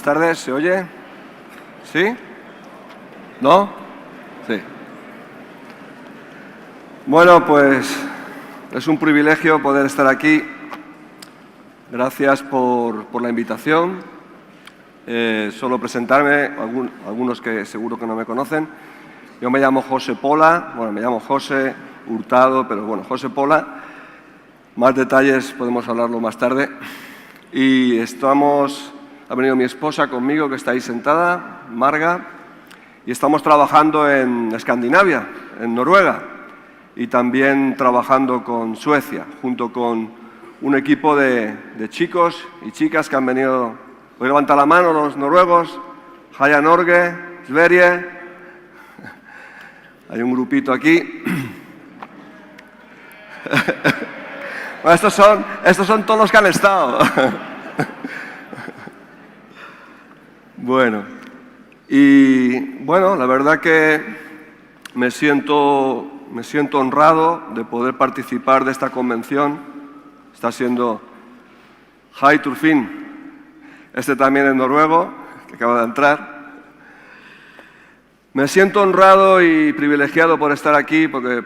tardes, ¿se oye? ¿Sí? ¿No? Sí. Bueno, pues es un privilegio poder estar aquí. Gracias por la invitación. Solo presentarme, algunos que seguro que no me conocen. Yo me llamo José Pola, me llamo José Hurtado, pero bueno, José Pola. Más detalles podemos hablarlo más tarde. Y ha venido mi esposa conmigo, que está ahí sentada, Marga, y estamos trabajando en Escandinavia, en Noruega, y también trabajando con Suecia, junto con un equipo de chicos y chicas que han venido. Voy a levantar la mano, los noruegos, Heia Norge, Sverige. Hay un grupito aquí. Bueno, estos son todos los que han estado. Bueno, la verdad que me siento honrado de poder participar de esta convención. Está siendo Hei Turfin. Este también es noruego, que acaba de entrar. Me siento honrado y privilegiado por estar aquí porque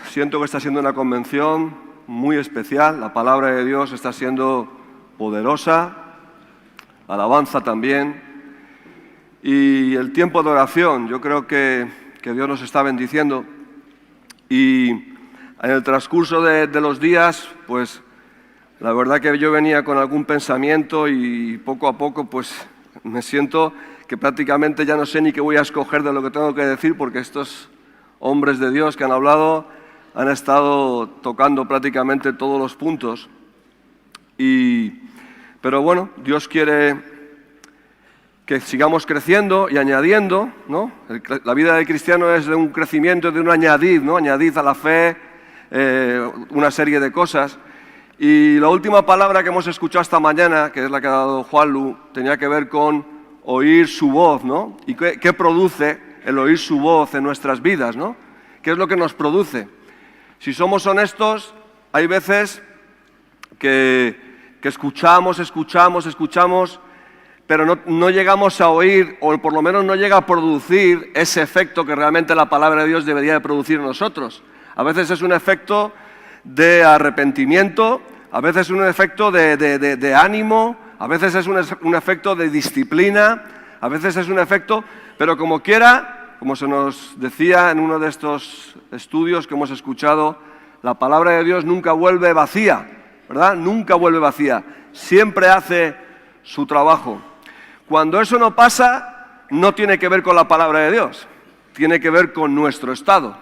siento que está siendo una convención muy especial. La palabra de Dios está siendo poderosa, alabanza también. Y el tiempo de oración, yo creo que Dios nos está bendiciendo. Y en el transcurso de los días, pues la verdad que yo venía con algún pensamiento y poco a poco pues me siento que prácticamente ya no sé ni qué voy a escoger de lo que tengo que decir, porque estos hombres de Dios que han hablado han estado tocando prácticamente todos los puntos. Pero bueno, Dios quiere que sigamos creciendo y añadiendo, ¿no? La vida del cristiano es de un crecimiento, de un añadid, ¿no? Añadid a la fe una serie de cosas. Y la última palabra que hemos escuchado esta mañana, que es la que ha dado Juanlu, tenía que ver con oír su voz, ¿no? ¿Y qué produce el oír su voz en nuestras vidas, ¿no? ¿Qué es lo que nos produce? Si somos honestos, hay veces que escuchamos, pero no llegamos a oír, o por lo menos no llega a producir ese efecto que realmente la palabra de Dios debería de producir en nosotros. A veces es un efecto de arrepentimiento, a veces es un efecto de ánimo, a veces es un efecto de disciplina, a veces es un efecto, pero como quiera, como se nos decía en uno de estos estudios que hemos escuchado, la palabra de Dios nunca vuelve vacía, ¿verdad? Nunca vuelve vacía, siempre hace su trabajo. Cuando eso no pasa, no tiene que ver con la palabra de Dios, tiene que ver con nuestro estado,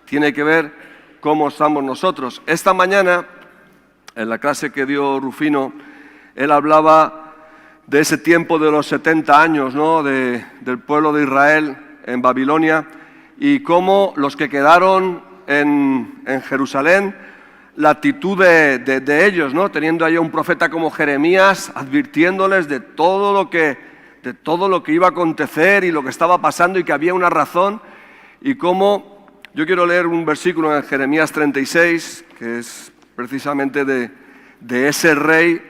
tiene que ver cómo estamos nosotros. Esta mañana, en la clase que dio Rufino, él hablaba de ese tiempo de los 70 años, ¿no? del pueblo de Israel en Babilonia, y cómo los que quedaron en Jerusalén, la actitud de ellos, ¿no? Teniendo ahí a un profeta como Jeremías, advirtiéndoles de todo lo que iba a acontecer y lo que estaba pasando y que había una razón, y cómo. Yo quiero leer un versículo en Jeremías 36, que es precisamente de ese rey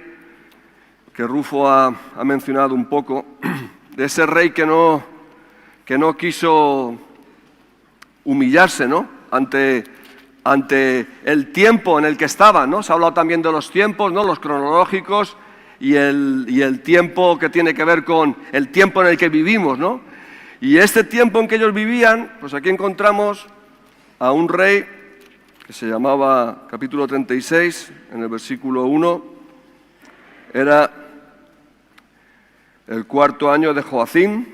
que Rufo ha mencionado un poco, de ese rey que no quiso humillarse, ¿no? ante el tiempo en el que estaba, ¿no? Se ha hablado también de los tiempos, ¿no? Los cronológicos y el tiempo que tiene que ver con el tiempo en el que vivimos, ¿no? Y este tiempo en que ellos vivían, pues aquí encontramos a un rey que se llamaba, capítulo 36, en el versículo 1, era el 4º año de Joacim,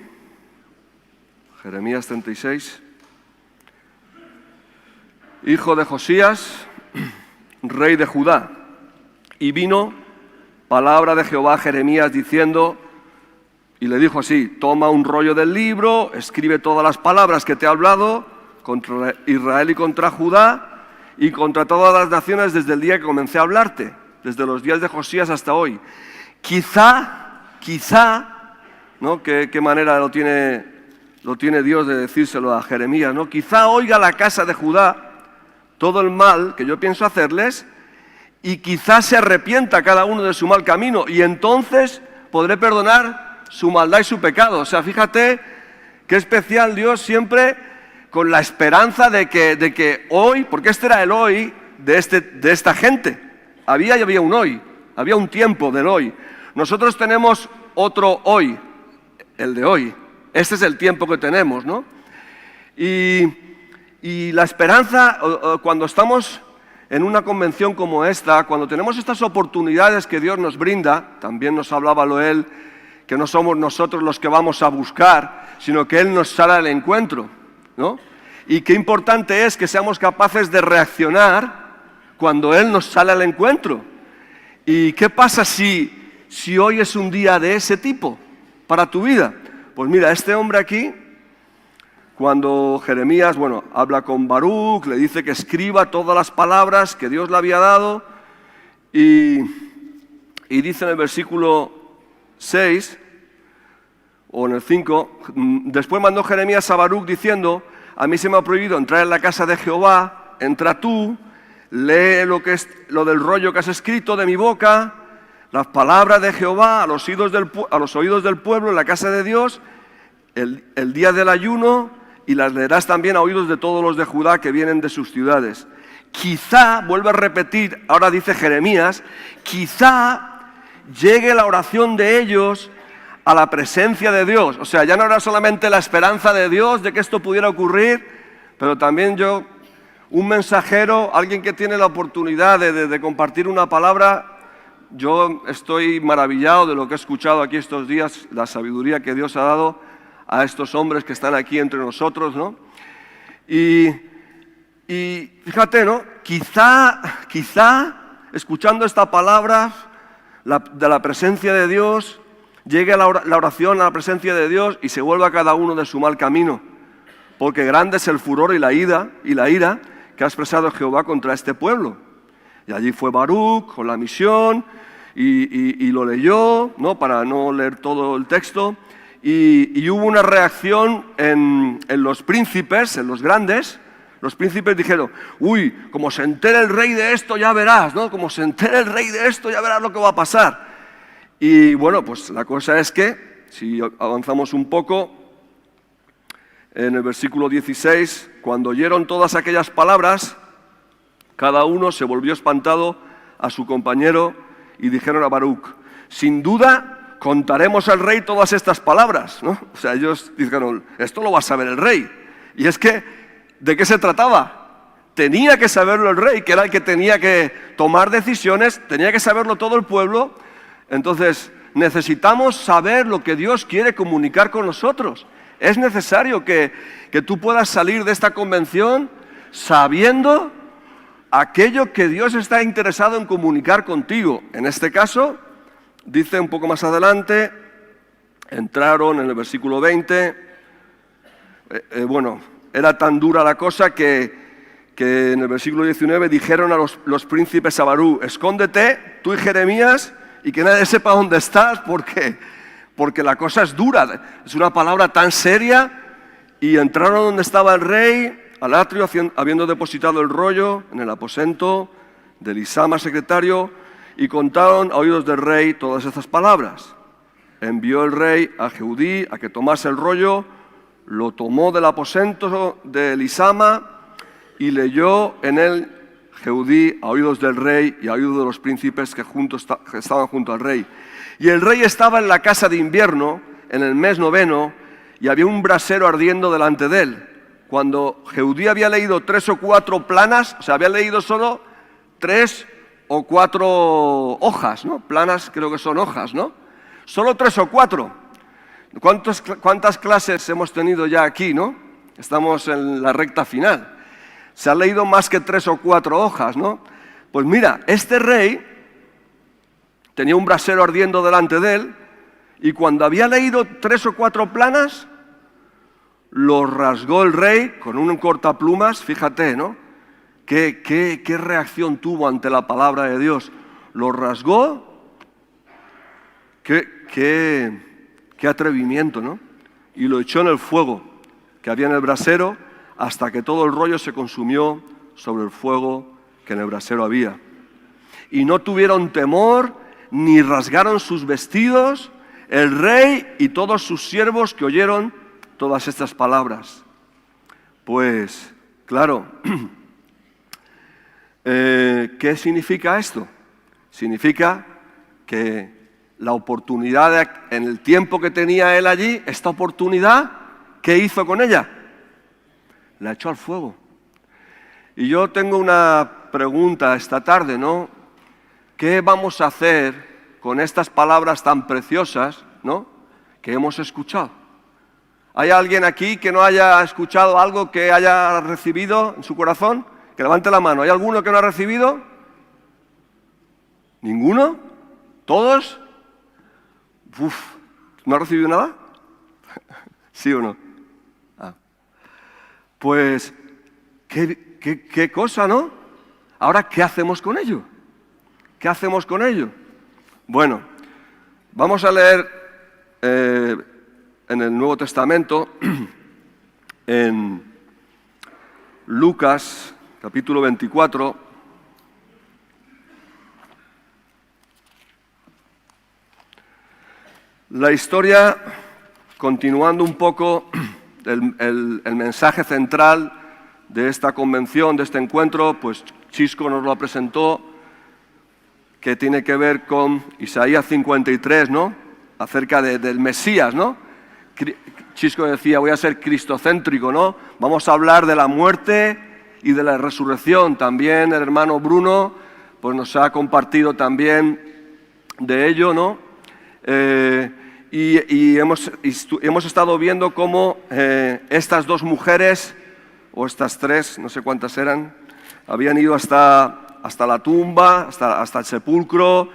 Jeremías 36, hijo de Josías, rey de Judá. Y vino palabra de Jehová a Jeremías diciendo, y le dijo así: toma un rollo del libro, escribe todas las palabras que te he hablado contra Israel y contra Judá y contra todas las naciones desde el día que comencé a hablarte, desde los días de Josías hasta hoy. Quizá, ¿no? ¿Qué manera lo tiene Dios de decírselo a Jeremías, ¿no? Quizá oiga la casa de Judá todo el mal que yo pienso hacerles y quizá se arrepienta cada uno de su mal camino y entonces podré perdonar su maldad y su pecado. O sea, fíjate qué especial Dios siempre con la esperanza de que hoy, porque este era el hoy de esta gente. Había un hoy, había un tiempo del hoy. Nosotros tenemos otro hoy, el de hoy. Este es el tiempo que tenemos, ¿no? Y la esperanza, cuando estamos en una convención como esta, cuando tenemos estas oportunidades que Dios nos brinda, también nos hablaba Loel, que no somos nosotros los que vamos a buscar, sino que Él nos sale al encuentro, ¿no? Y qué importante es que seamos capaces de reaccionar cuando Él nos sale al encuentro. ¿Y qué pasa si hoy es un día de ese tipo para tu vida? Pues mira, este hombre aquí, cuando Jeremías, habla con Baruch, le dice que escriba todas las palabras que Dios le había dado y dice en el versículo 6 o en el 5, después mandó Jeremías a Baruch diciendo, a mí se me ha prohibido entrar en la casa de Jehová, entra tú, lee lo del rollo que has escrito de mi boca, las palabras de Jehová a los oídos del pueblo en la casa de Dios, el día del ayuno, y las leerás también a oídos de todos los de Judá que vienen de sus ciudades. Quizá, vuelve a repetir, ahora dice Jeremías, quizá llegue la oración de ellos a la presencia de Dios. O sea, ya no era solamente la esperanza de Dios de que esto pudiera ocurrir, pero también un mensajero, alguien que tiene la oportunidad de compartir una palabra. Yo estoy maravillado de lo que he escuchado aquí estos días, la sabiduría que Dios ha dado a estos hombres que están aquí entre nosotros, ¿no? Y fíjate, ¿no? Quizá, escuchando esta palabra de la presencia de Dios, llegue la oración a la presencia de Dios y se vuelva cada uno de su mal camino. Porque grande es el furor y la ira que ha expresado Jehová contra este pueblo. Y allí fue Baruch con la misión y lo leyó, ¿no? Para no leer todo el texto. Y hubo una reacción en los príncipes, en los grandes. Los príncipes dijeron, uy, como se entere el rey de esto ya verás, ¿no? Como se entere el rey de esto ya verás lo que va a pasar. Y bueno, pues la cosa es que, si avanzamos un poco, en el versículo 16, cuando oyeron todas aquellas palabras, cada uno se volvió espantado a su compañero y dijeron a Baruch, sin duda contaremos al rey todas estas palabras, ¿no? O sea, ellos dijeron, esto lo va a saber el rey. Y es que, ¿de qué se trataba? Tenía que saberlo el rey, que era el que tenía que tomar decisiones, tenía que saberlo todo el pueblo. Entonces, necesitamos saber lo que Dios quiere comunicar con nosotros. Es necesario que tú puedas salir de esta convención sabiendo aquello que Dios está interesado en comunicar contigo. En este caso, dice un poco más adelante, entraron en el versículo 20, era tan dura la cosa que en el versículo 19 dijeron a los príncipes a Baruch, escóndete, tú y Jeremías, y que nadie sepa dónde estás, porque la cosa es dura, es una palabra tan seria, y entraron donde estaba el rey, al atrio, habiendo depositado el rollo en el aposento de Elisama, secretario, y contaron a oídos del rey todas estas palabras. Envió el rey a Jehudí a que tomase el rollo, lo tomó del aposento de Elisama y leyó en él Jehudí a oídos del rey y a oídos de los príncipes que estaban junto al rey. Y el rey estaba en la casa de invierno, en el mes 9, y había un brasero ardiendo delante de él. Cuando Jehudí había leído 3 o 4 planas, o sea, había leído solo 3 o 4 hojas, ¿no? Planas creo que son hojas, ¿no? Solo 3 o 4. ¿Cuántas clases hemos tenido ya aquí, no? Estamos en la recta final. Se ha leído más que 3 o 4 hojas, ¿no? Pues mira, este rey tenía un brasero ardiendo delante de él y cuando había leído 3 o 4 planas, lo rasgó el rey con un cortaplumas, fíjate, ¿no? ¿Qué reacción tuvo ante la palabra de Dios? Lo rasgó, qué atrevimiento, ¿no? Y lo echó en el fuego que había en el brasero hasta que todo el rollo se consumió sobre el fuego que en el brasero había. Y no tuvieron temor, ni rasgaron sus vestidos, el rey y todos sus siervos que oyeron todas estas palabras. Pues, claro, ¿qué significa esto? Significa que la oportunidad, en el tiempo que tenía él allí, esta oportunidad, ¿qué hizo con ella? La echó al fuego. Y yo tengo una pregunta esta tarde, ¿no? ¿Qué vamos a hacer con estas palabras tan preciosas, ¿no?, que hemos escuchado? ¿Hay alguien aquí que no haya escuchado algo que haya recibido en su corazón? Que levante la mano. ¿Hay alguno que no ha recibido? ¿Ninguno? ¿Todos? Uf, ¿no ha recibido nada? ¿Sí o no? Ah. Pues, ¿qué cosa, no? Ahora, ¿qué hacemos con ello? ¿Qué hacemos con ello? Bueno, vamos a leer en el Nuevo Testamento, en Lucas, capítulo 24, la historia, continuando un poco el mensaje central de esta convención, de este encuentro, pues Chisco nos lo presentó, que tiene que ver con Isaías 53, ¿no? Acerca del Mesías, ¿no? Chisco decía, voy a ser cristocéntrico, ¿no? Vamos a hablar de la muerte y de la resurrección. También el hermano Bruno pues nos ha compartido también de ello, ¿no? Y hemos estado viendo cómo estas dos mujeres, o estas tres, no sé cuántas eran, habían ido hasta la tumba, hasta el sepulcro,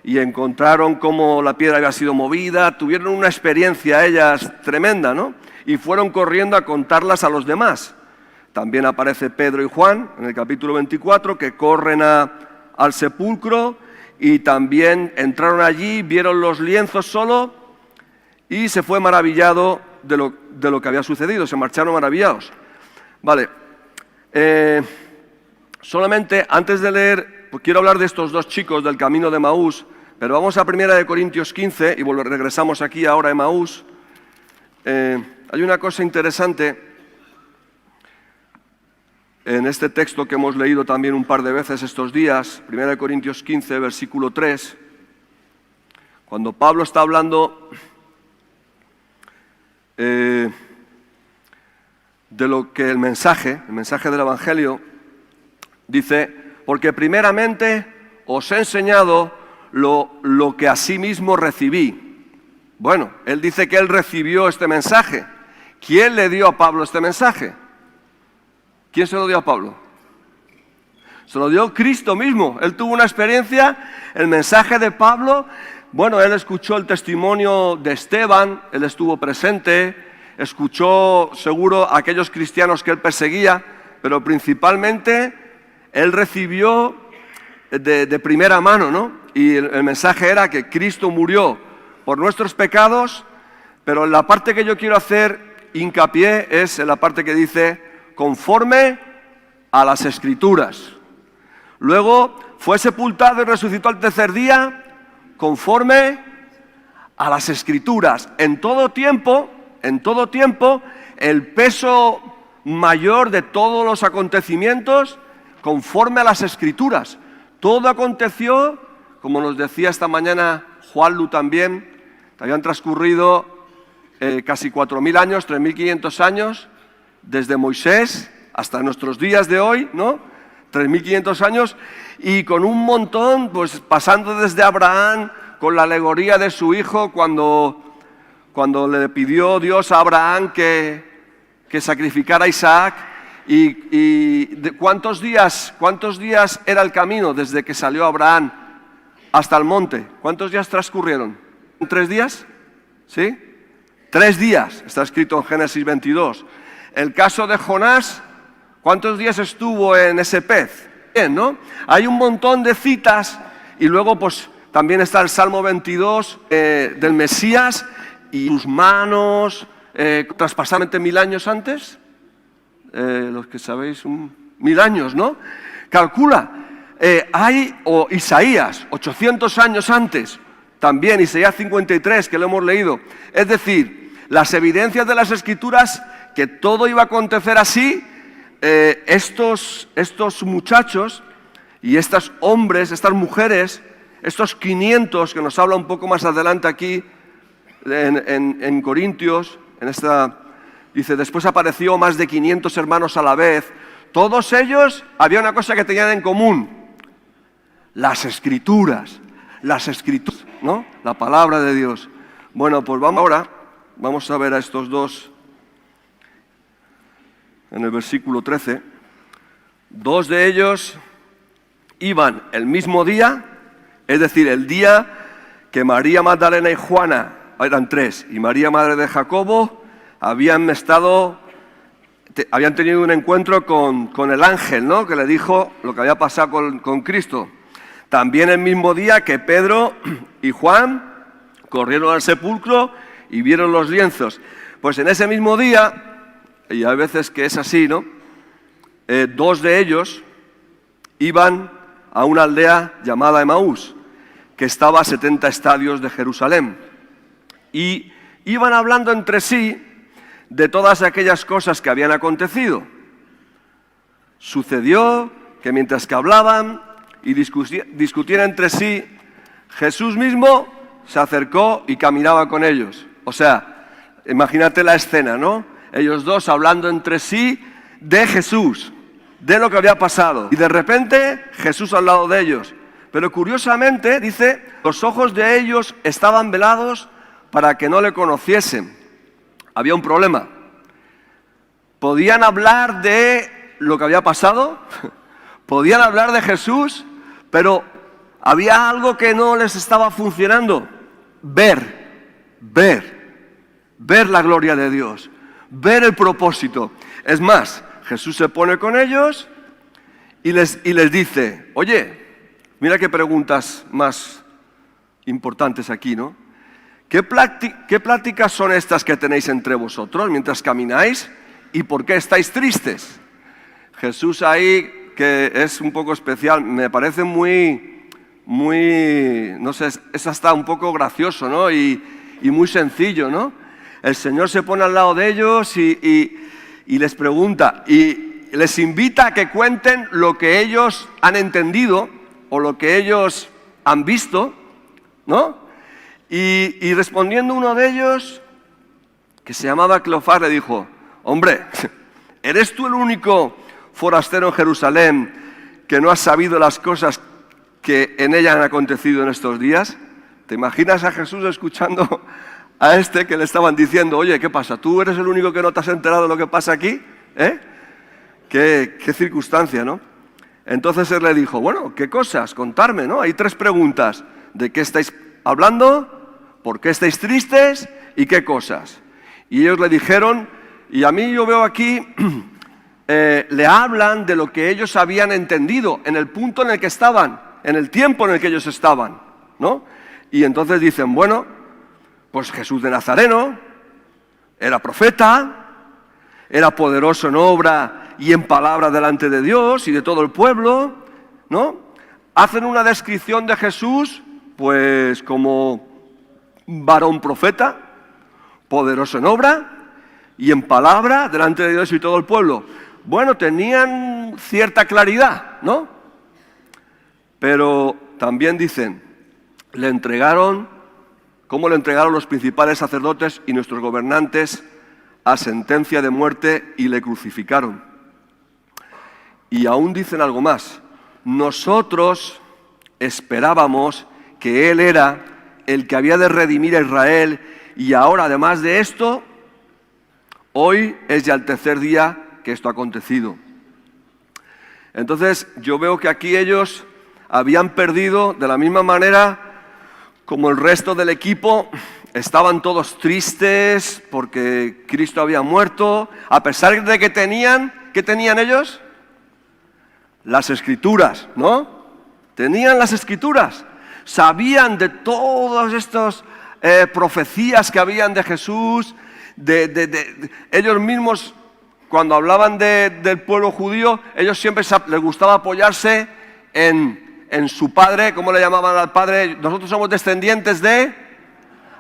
y encontraron cómo la piedra había sido movida. Tuvieron una experiencia ellas tremenda, ¿no? Y fueron corriendo a contarlas a los demás. También aparece Pedro y Juan en el capítulo 24, que corren al sepulcro y también entraron allí, vieron los lienzos solo y se fue maravillado de lo que había sucedido, se marcharon maravillados. Vale, solamente antes de leer, pues quiero hablar de estos dos chicos del camino de Emaús, pero vamos a 1 Corintios 15 y regresamos aquí ahora a Emaús. Hay una cosa interesante en este texto que hemos leído también un par de veces estos días, 1 Corintios 15, versículo 3, cuando Pablo está hablando de lo que el mensaje del Evangelio, dice, porque primeramente os he enseñado lo que asimismo recibí. Bueno, él dice que él recibió este mensaje. ¿Quién le dio a Pablo este mensaje? ¿Quién se lo dio a Pablo? Se lo dio Cristo mismo. Él tuvo una experiencia, el mensaje de Pablo. Bueno, él escuchó el testimonio de Esteban, él estuvo presente, escuchó seguro a aquellos cristianos que él perseguía, pero principalmente él recibió de primera mano, ¿no? Y el mensaje era que Cristo murió por nuestros pecados, pero la parte que yo quiero hacer hincapié es en la parte que dice conforme a las Escrituras. Luego fue sepultado y resucitó al tercer día conforme a las Escrituras. En todo tiempo, el peso mayor de todos los acontecimientos conforme a las Escrituras. Todo aconteció, como nos decía esta mañana Juanlu también, habían transcurrido casi 4.000 años, 3.500 años, desde Moisés hasta nuestros días de hoy, ¿no? 3.500 años, y con un montón, pues pasando desde Abraham, con la alegoría de su hijo, cuando le pidió Dios a Abraham que sacrificara a Isaac, ¿cuántos días era el camino desde que salió Abraham hasta el monte? ¿Cuántos días transcurrieron? ¿3 días? ¿Sí? 3 días, está escrito en Génesis 22. El caso de Jonás, ¿cuántos días estuvo en ese pez? Bien, ¿no? Hay un montón de citas y luego pues también está el Salmo 22 del Mesías y sus manos traspasadamente 1000 años antes. Los que sabéis, 1000 años, ¿no? Calcula, o Isaías, 800 años antes, también Isaías 53, que lo hemos leído. Es decir, las evidencias de las Escrituras que todo iba a acontecer así, estos muchachos y estos hombres, estas mujeres, estos 500 que nos habla un poco más adelante aquí en Corintios, dice, después apareció más de 500 hermanos a la vez. Todos ellos había una cosa que tenían en común: las Escrituras, ¿no? La palabra de Dios. Bueno, pues vamos a ver a estos dos en el versículo 13. Dos de ellos iban el mismo día, es decir, el día que María Magdalena y Juana, eran tres, y María, madre de Jacobo, habían tenido un encuentro con el ángel, ¿no?, que le dijo lo que había pasado con Cristo. También el mismo día que Pedro y Juan corrieron al sepulcro y vieron los lienzos. Pues en ese mismo día, y hay veces que es así, ¿no?, dos de ellos iban a una aldea llamada Emaús, que estaba a 70 estadios de Jerusalén. Y iban hablando entre sí de todas aquellas cosas que habían acontecido. Sucedió que mientras que hablaban y discutían entre sí, Jesús mismo se acercó y caminaba con ellos. O sea, imagínate la escena, ¿no? Ellos dos hablando entre sí de Jesús, de lo que había pasado. Y de repente Jesús al lado de ellos. Pero curiosamente, dice, los ojos de ellos estaban velados para que no le conociesen. Había un problema. ¿Podían hablar de lo que había pasado? ¿Podían hablar de Jesús? Pero había algo que no les estaba funcionando. Ver la gloria de Dios, ver el propósito. Es más, Jesús se pone con ellos y les dice, oye, mira qué preguntas más importantes aquí, ¿no? ¿Qué pláticas son estas que tenéis entre vosotros mientras camináis? ¿Y por qué estáis tristes? Jesús ahí, que es un poco especial, me parece muy, no sé, es hasta un poco gracioso, ¿no? Y muy sencillo, ¿no? El Señor se pone al lado de ellos y les pregunta, y les invita a que cuenten lo que ellos han entendido o lo que ellos han visto, ¿no? Y respondiendo uno de ellos, que se llamaba Cleofás, le dijo, hombre, ¿eres tú el único forastero en Jerusalén que no has sabido las cosas que en ella han acontecido en estos días? ¿Te imaginas a Jesús escuchando a este que le estaban diciendo, oye, ¿qué pasa? ¿Tú eres el único que no te has enterado de lo que pasa aquí? ¿Qué circunstancia, ¿no? Entonces él le dijo, bueno, ¿qué cosas? Contarme, ¿no? Hay tres preguntas. ¿De qué estáis hablando? ¿Por qué estáis tristes? ¿Y qué cosas? Y ellos le dijeron, y a mí yo veo aquí, le hablan de lo que ellos habían entendido en el punto en el que estaban, en el tiempo en el que ellos estaban, ¿no? Y entonces dicen, bueno, pues Jesús de Nazareno era profeta, era poderoso en obra y en palabra delante de Dios y de todo el pueblo, ¿no? Hacen una descripción de Jesús, pues como varón profeta, poderoso en obra y en palabra delante de Dios y todo el pueblo. Bueno, tenían cierta claridad, ¿no? Pero también dicen, ¿cómo le entregaron los principales sacerdotes y nuestros gobernantes a sentencia de muerte y le crucificaron? Y aún dicen algo más. Nosotros esperábamos que Él era el que había de redimir a Israel y ahora, además de esto, hoy es ya el tercer día que esto ha acontecido. Entonces yo veo que aquí ellos habían perdido, de la misma manera como el resto del equipo, estaban todos tristes porque Cristo había muerto, a pesar de que ¿qué tenían ellos? Las Escrituras, ¿no? Tenían las Escrituras, sabían de todas estas profecías que habían de Jesús, ellos mismos, cuando hablaban del pueblo judío, ellos siempre les gustaba apoyarse en en su padre, ¿cómo le llamaban al padre? Nosotros somos descendientes de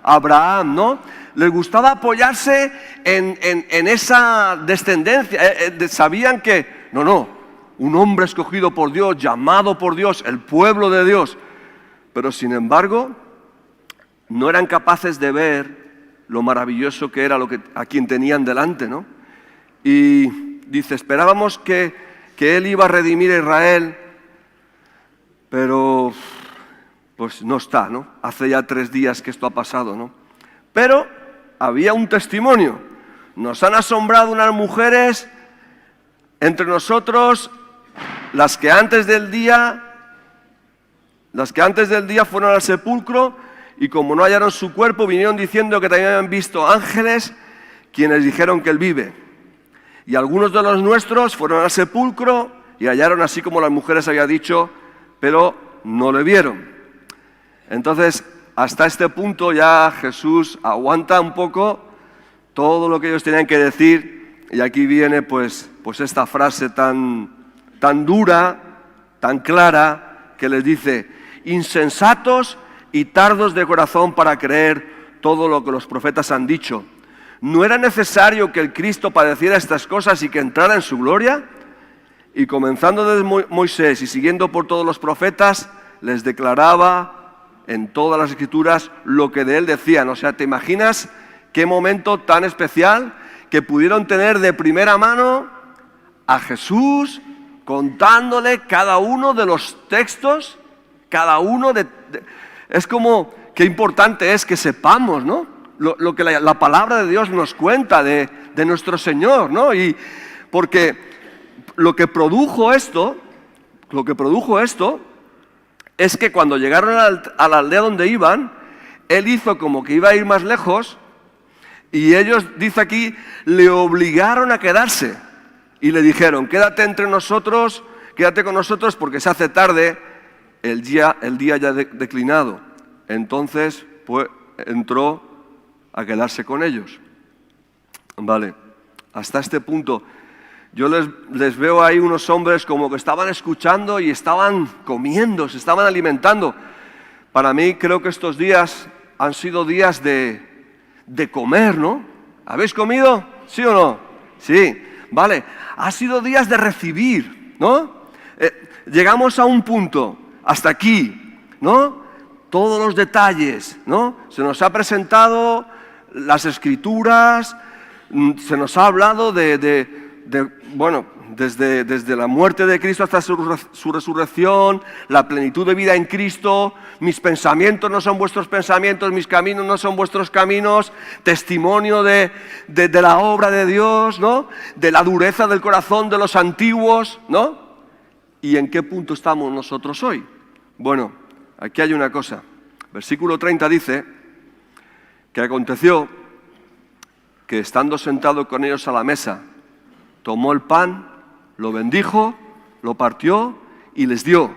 Abraham, ¿no? Les gustaba apoyarse en esa descendencia. Sabían que, no, un hombre escogido por Dios, llamado por Dios, el pueblo de Dios. Pero sin embargo, no eran capaces de ver lo maravilloso que era a quien tenían delante, ¿no? Y dice, esperábamos que Él iba a redimir a Israel, pero pues no está, ¿no? Hace ya 3 días que esto ha pasado, ¿no? Pero había un testimonio. Nos han asombrado unas mujeres entre nosotros, las que antes del día fueron al sepulcro y como no hallaron su cuerpo, vinieron diciendo que también habían visto ángeles quienes dijeron que Él vive. Y algunos de los nuestros fueron al sepulcro y hallaron así como las mujeres habían dicho, pero no le vieron. Entonces, hasta este punto ya Jesús aguanta un poco todo lo que ellos tenían que decir y aquí viene pues esta frase tan dura, tan clara, que les dice, insensatos y tardos de corazón para creer todo lo que los profetas han dicho. ¿No era necesario que el Cristo padeciera estas cosas y que entrara en su gloria? Y comenzando desde Moisés y siguiendo por todos los profetas, les declaraba en todas las Escrituras lo que de Él decían. O sea, ¿te imaginas qué momento tan especial que pudieron tener de primera mano a Jesús contándole cada uno de los textos, cada uno de... Es como, qué importante es que sepamos, ¿no? Lo que la palabra de Dios nos cuenta de nuestro Señor, ¿no? Y porque lo que produjo esto es que cuando llegaron a la aldea donde iban, Él hizo como que iba a ir más lejos y ellos, dice aquí, le obligaron a quedarse y le dijeron, quédate con nosotros porque se hace tarde, el día ya declinado. Entonces, pues, entró a quedarse con ellos. Vale, hasta este punto, yo les veo ahí unos hombres como que estaban escuchando y estaban comiendo, se estaban alimentando. Para mí creo que estos días han sido días de comer, ¿no? ¿Habéis comido? ¿Sí o no? Sí, vale. Ha sido días de recibir, ¿no? Llegamos a un punto, hasta aquí, ¿no? Todos los detalles, ¿no? Se nos ha presentado las Escrituras, se nos ha hablado bueno, desde la muerte de Cristo hasta su resurrección, la plenitud de vida en Cristo, mis pensamientos no son vuestros pensamientos, mis caminos no son vuestros caminos, testimonio de la obra de Dios, ¿no? De la dureza del corazón de los antiguos, ¿no? ¿Y en qué punto estamos nosotros hoy? Bueno, aquí hay una cosa. Versículo 30 dice que aconteció que estando sentado con ellos a la mesa, tomó el pan, lo bendijo, lo partió y les dio.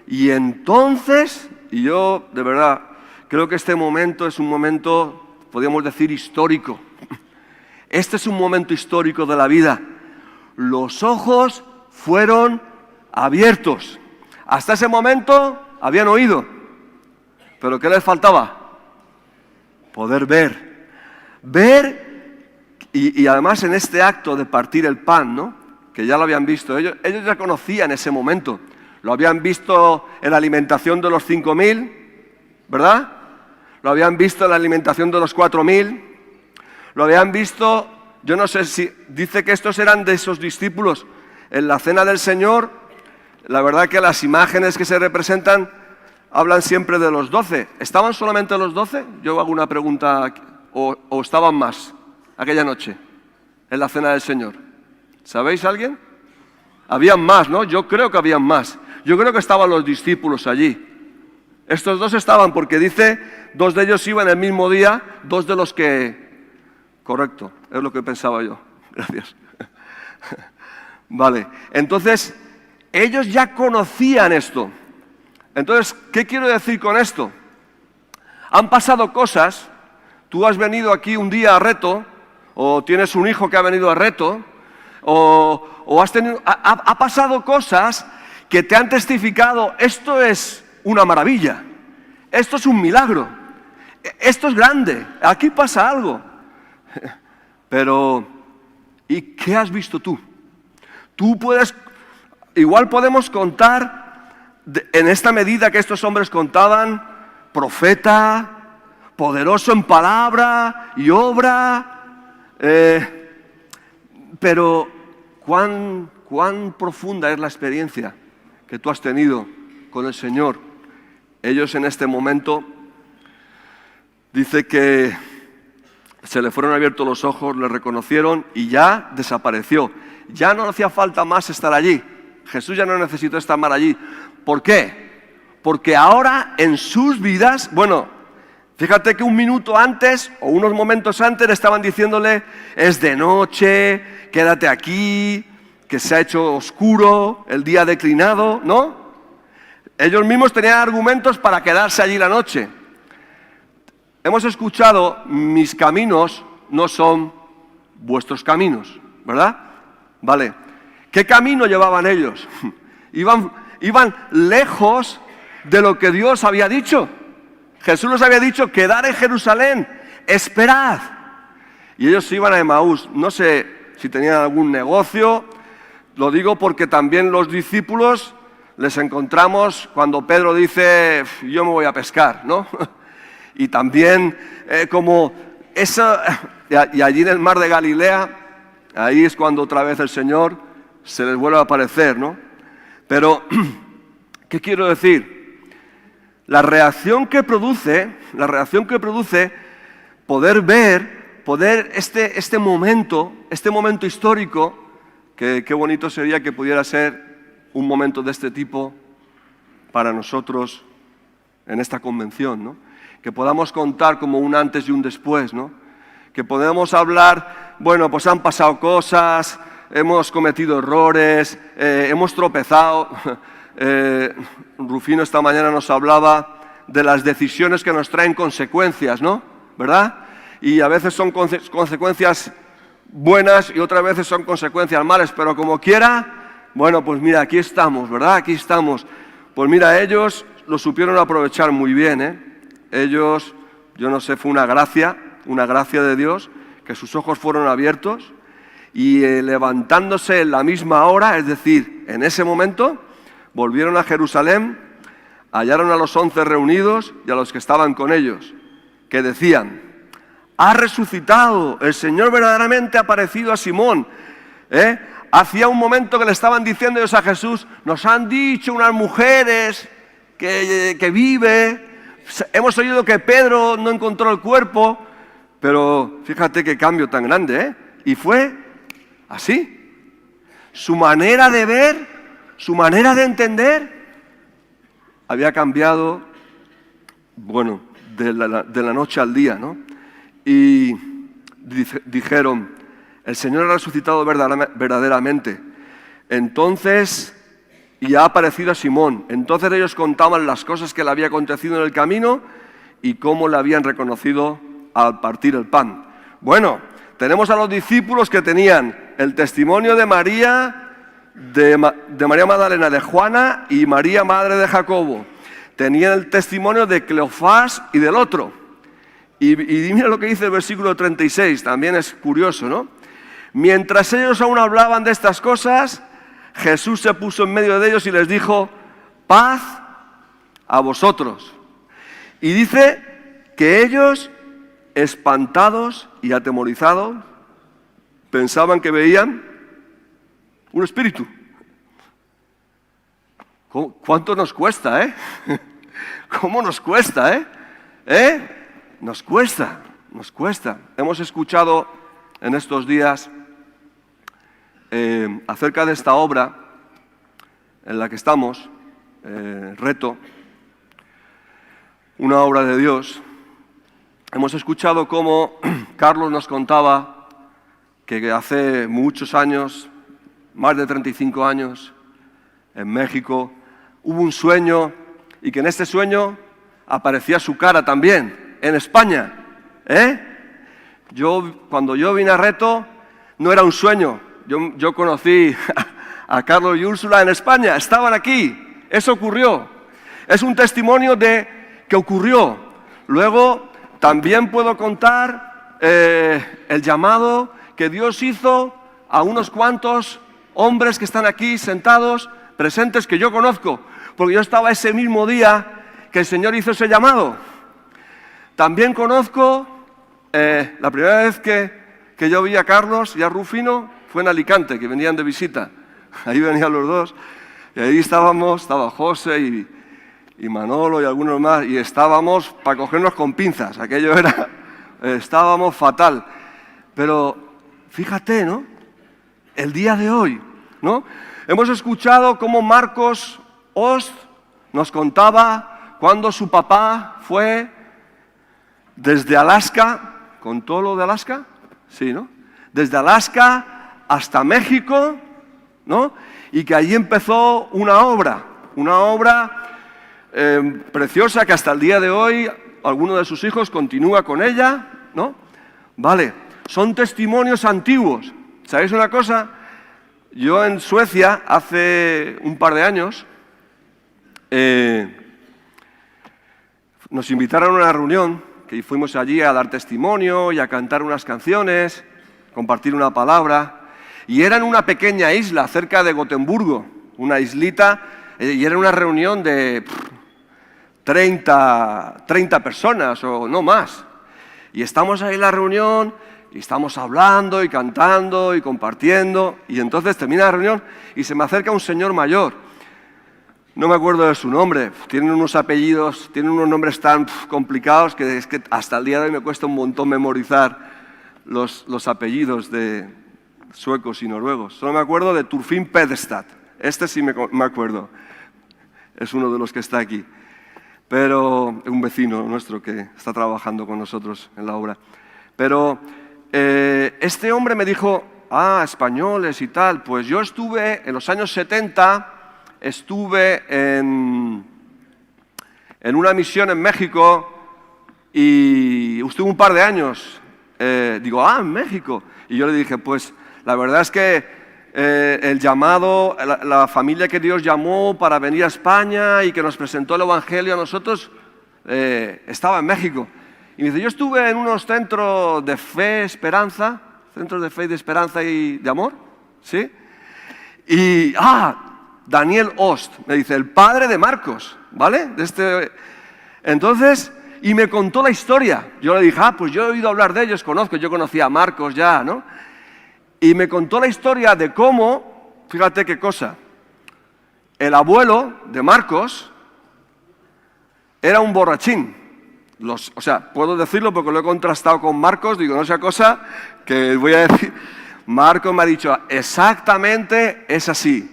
Y entonces, y yo de verdad creo que este momento es un momento, podríamos decir, histórico. Este es un momento histórico de la vida. Los ojos fueron abiertos. Hasta ese momento habían oído. ¿Pero qué les faltaba? Poder ver. Ver, y además en este acto de partir el pan, ¿no? Que ya lo habían visto. Ellos ya conocían ese momento. Lo habían visto en la alimentación de los 5.000, ¿verdad? Lo habían visto en la alimentación de los 4.000. Lo habían visto, yo no sé si... Dice que estos eran de esos discípulos. En la cena del Señor, la verdad que las imágenes que se representan hablan siempre de los 12. ¿Estaban solamente los 12? Yo hago una pregunta. ¿O estaban más aquella noche en la cena del Señor? ¿Sabéis alguien? Habían más, ¿no? Yo creo que habían más. Yo creo que estaban los discípulos allí. Estos 2 estaban porque dice, 2 de ellos iban el mismo día, 2 de los que... Correcto, es lo que pensaba yo. Gracias. Vale, entonces, ellos ya conocían esto. Entonces, ¿qué quiero decir con esto? Han pasado cosas, tú has venido aquí un día a Reto, o tienes un hijo que ha venido a Reto, o has tenido, ha pasado cosas que te han testificado, esto es una maravilla, esto es un milagro, esto es grande, aquí pasa algo. Pero, ¿y qué has visto tú? Igual podemos contar en esta medida que estos hombres contaban, profeta, poderoso en palabra y obra, pero ¿cuán profunda es la experiencia que tú has tenido con el Señor? Ellos en este momento, dice que se le fueron abiertos los ojos, le reconocieron y ya desapareció. Ya no hacía falta más estar allí. Jesús ya no necesitó estar más allí. ¿Por qué? Porque ahora en sus vidas, bueno, fíjate que un minuto antes o unos momentos antes estaban diciéndole, es de noche, quédate aquí, que se ha hecho oscuro, el día ha declinado, ¿no? Ellos mismos tenían argumentos para quedarse allí la noche. Hemos escuchado, mis caminos no son vuestros caminos, ¿verdad? Vale. ¿Qué camino llevaban ellos? Iban lejos de lo que Dios había dicho. Jesús les había dicho, quedad en Jerusalén, esperad. Y ellos se iban a Emaús. No sé si tenían algún negocio, lo digo porque también los discípulos les encontramos cuando Pedro dice, yo me voy a pescar, ¿no? Y también como eso, y allí en el mar de Galilea, ahí es cuando otra vez el Señor se les vuelve a aparecer, ¿no? Pero, ¿qué quiero decir? La reacción que produce poder este momento histórico, que qué bonito sería que pudiera ser un momento de este tipo para nosotros en esta convención, ¿no? Que podamos contar como un antes y un después, ¿no? Que podamos hablar, bueno, pues han pasado cosas, hemos cometido errores, hemos tropezado. Rufino esta mañana nos hablaba de las decisiones que nos traen consecuencias, ¿no? ¿Verdad? Y a veces son consecuencias buenas y otras veces son consecuencias malas, pero como quiera, bueno, pues mira, aquí estamos, ¿verdad? Aquí estamos. Pues mira, ellos lo supieron aprovechar muy bien, ¿eh? Ellos, yo no sé, fue una gracia de Dios, que sus ojos fueron abiertos y levantándose en la misma hora, es decir, en ese momento, volvieron a Jerusalén, hallaron a los 11 reunidos y a los que estaban con ellos, que decían, ha resucitado, el Señor verdaderamente ha aparecido a Simón. Hacía un momento que le estaban diciendo ellos a Jesús, nos han dicho unas mujeres que vive, hemos oído que Pedro no encontró el cuerpo, pero fíjate qué cambio tan grande, ¿eh? Y fue así. Su manera de ver, su manera de entender, había cambiado, bueno, de la noche al día, ¿no? Y dijeron, el Señor ha resucitado verdaderamente. Entonces, y ha aparecido a Simón. Entonces ellos contaban las cosas que le había acontecido en el camino y cómo le habían reconocido al partir el pan. Bueno, tenemos a los discípulos que tenían el testimonio de María, de María Magdalena, de Juana y María, madre de Jacobo. Tenían el testimonio de Cleofás y del otro. Y mira lo que dice el versículo 36, también es curioso, ¿no? Mientras ellos aún hablaban de estas cosas, Jesús se puso en medio de ellos y les dijo, paz a vosotros. Y dice que ellos, espantados y atemorizados, pensaban que veían un espíritu. ¿Cuánto nos cuesta, eh? ¿Cómo nos cuesta, eh? Nos cuesta. Hemos escuchado en estos días acerca de esta obra en la que estamos, Reto, una obra de Dios. Hemos escuchado cómo Carlos nos contaba que hace muchos años, más de 35 años, en México, hubo un sueño y que en este sueño aparecía su cara también, en España, Cuando yo vine a Reto, no era un sueño. Yo conocí a Carlos y Úrsula en España. Estaban aquí. Eso ocurrió. Es un testimonio de que ocurrió. Luego, también puedo contar el llamado que Dios hizo a unos cuantos hombres que están aquí sentados, presentes, que yo conozco, porque yo estaba ese mismo día que el Señor hizo ese llamado. También conozco, la primera vez que yo vi a Carlos y a Rufino fue en Alicante, que venían de visita. Ahí venían los dos, y ahí estaba José y Manolo y algunos más, y estábamos para cogernos con pinzas. Aquello era, estábamos fatal. Pero fíjate, ¿no? El día de hoy, ¿no? Hemos escuchado cómo Marcos Ost nos contaba cuando su papá fue desde Alaska, ¿contó lo de Alaska? Sí, ¿no? Desde Alaska hasta México, ¿no? Y que allí empezó una obra preciosa que hasta el día de hoy alguno de sus hijos continúa con ella, ¿no? Vale, son testimonios antiguos. ¿Sabéis una cosa? Yo en Suecia, hace un par de años, nos invitaron a una reunión, que fuimos allí a dar testimonio y a cantar unas canciones, compartir una palabra, y era en una pequeña isla cerca de Gotemburgo, una islita, y era una reunión de 30 personas o no más. Y estamos ahí en la reunión y estamos hablando y cantando y compartiendo, y entonces termina la reunión y se me acerca un señor mayor. No me acuerdo de su nombre, tienen unos apellidos, tienen unos nombres tan complicados que es que hasta el día de hoy me cuesta un montón memorizar los apellidos de suecos y noruegos. Solo me acuerdo de Turfin Pedestad, este sí me acuerdo, es uno de los que está aquí, pero un vecino nuestro que está trabajando con nosotros en la obra. Pero este hombre me dijo, españoles y tal, pues yo estuve en los años 70, estuve en una misión en México y estuve un par de años. Digo, en México. Y yo le dije, pues la verdad es que el llamado, la familia que Dios llamó para venir a España y que nos presentó el Evangelio a nosotros, estaba en México. Y me dice, yo estuve en unos centros de fe, esperanza, centros de fe y de esperanza y de amor, ¿sí? Y, Daniel Ost, me dice, el padre de Marcos, ¿vale? Entonces, y me contó la historia. Yo le dije, pues yo he oído hablar de ellos, yo conocía a Marcos ya, ¿no? Y me contó la historia de cómo, fíjate qué cosa, el abuelo de Marcos era un borrachín. Puedo decirlo porque lo he contrastado con Marcos, digo, no sea cosa que voy a decir. Marcos me ha dicho, exactamente es así.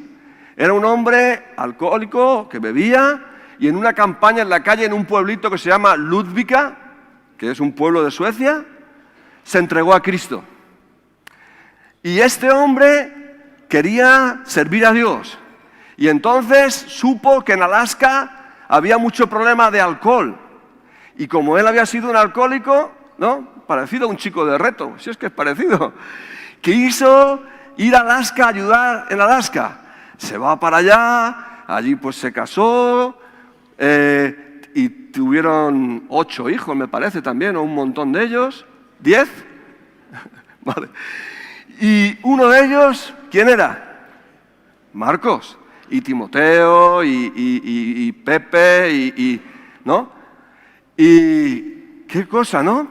Era un hombre alcohólico que bebía y en una campaña en la calle, en un pueblito que se llama Ludvika, que es un pueblo de Suecia, se entregó a Cristo. Y este hombre quería servir a Dios. Y entonces supo que en Alaska había mucho problema de alcohol. Y como él había sido un alcohólico, ¿no? Parecido a un chico de Reto, si es que es parecido, quiso ir a Alaska a ayudar en Alaska. Se va para allá, allí pues se casó y tuvieron 8 hijos, me parece también, o un montón de ellos, 10. Vale. Y uno de ellos, ¿quién era? Marcos, y Timoteo, y Pepe, ¿no? Y qué cosa, ¿no?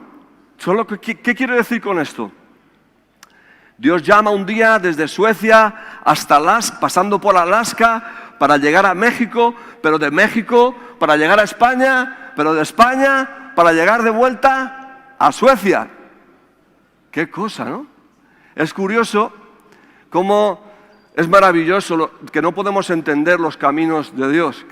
¿Qué quiero decir con esto? Dios llama un día desde Suecia hasta Alaska, pasando por Alaska, para llegar a México, pero de México para llegar a España, pero de España para llegar de vuelta a Suecia. Qué cosa, ¿no? Es curioso cómo es maravilloso que no podemos entender los caminos de Dios.